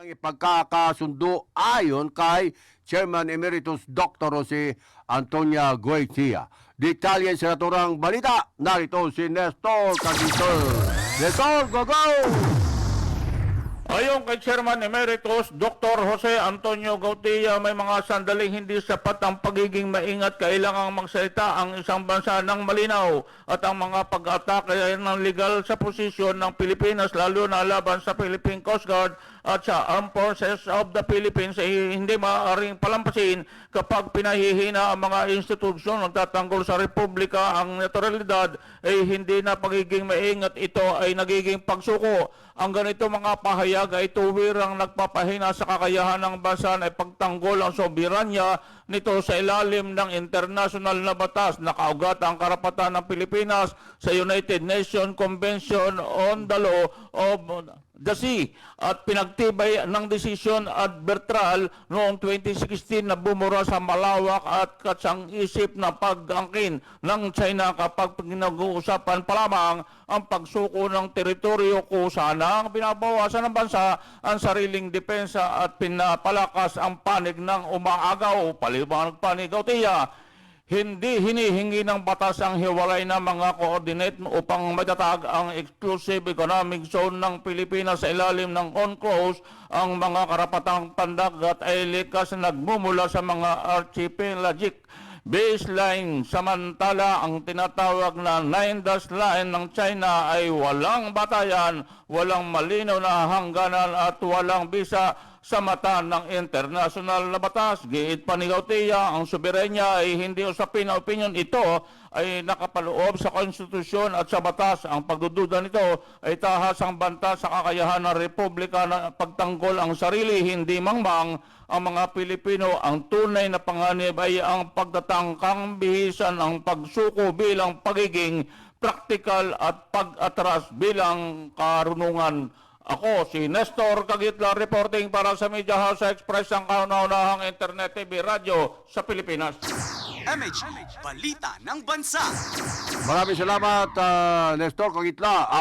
ang ipagkakasundo ayon kay Chairman Emeritus Dr. Jose Antonio Goitia. Detalye sa naturang balita, narito si Nestor Cagito. Nestor, go go! Ayon kay Chairman Emeritus Dr. Jose Antonio Goitia, may mga sandaling hindi sapat ang pagiging maingat. Kailangang magsalita ang isang bansa ng malinaw at ang mga pag-atake ng legal sa posisyon ng Pilipinas, lalo na laban sa Philippine Coast Guard at sa Armed Forces of the Philippines, ay hindi maaaring palampasin kapag pinahihina ang mga institusyon nagtatanggol sa Republika. Ang naturalidad ay hindi na pagiging maingat, ito ay nagiging pagsuko. Ang ganito mga pahayag ay tuwirang nagpapahina sa kakayahan ng bansa na ipagtanggol ang soberanya nito sa ilalim ng international na batas na kaugat ang karapatan ng Pilipinas sa United Nations Convention on the Law of the Sea at pinagtibay ng desisyon arbitral noong 2016 na bumura sa malawak at katsang-isip na pag-angkin ng China kapag pinag-uusapan pa lamang ang pagsuko ng teritoryo, kusana ang binabawasan ng bansa ang sariling depensa at pinapalakas ang panig ng umaagaw o paliwanag pa ni Goitia. Hindi hinihingi ng batas ang hiwalay na mga coordinate upang matatag ang exclusive economic zone ng Pilipinas sa ilalim ng UNCLOS. Ang mga karapatang pandagat ay likas na nagmumula sa mga archipelagic baseline. Samantala, ang tinatawag na 9-dash line ng China ay walang batayan, walang malinaw na hangganan at walang bisa sa mata ng international na batas. Giit pa ni Goitia, ang soberenya ay hindi usapin na opinion. Ito ay nakapaloob sa konstitusyon at sa batas. Ang pagdududa nito ay tahas ang banta sa kakayahan ng Republika na pagtanggol ang sarili, hindi mangmang ang mga Pilipino. Ang tunay na panganib ay ang pagtatangkang bihisan ang pagsuko bilang pagiging praktikal at pag-atras bilang karunungan. Ako si Nestor Cagitla reporting para sa Media House Express, ang kauna-unahang Internet TV radyo sa Pilipinas. MH, Balita ng Bansa. Maraming salamat, Nestor Cagitla.